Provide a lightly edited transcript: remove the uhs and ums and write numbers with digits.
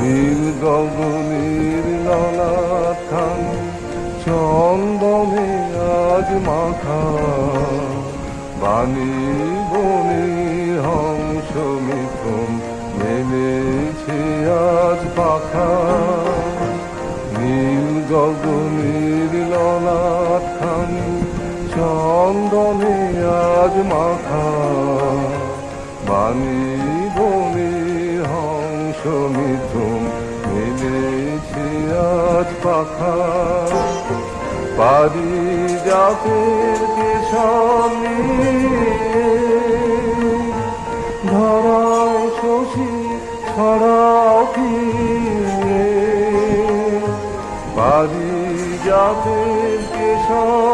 নীল গগনের ললাটখান চন্দনে আজ মাখা, বাণী বনে হংস মিথুন মেলেছে আজ পাখা। নীল গগনের ললাটখান চন্দনে আজ মাখা, বাণী বনে হংস মিথুন মেলেছে আজ পাখা। পারিজাতের কেশর ধরায় শশী ছড়াও ফিরে, পারিজাতের কেশর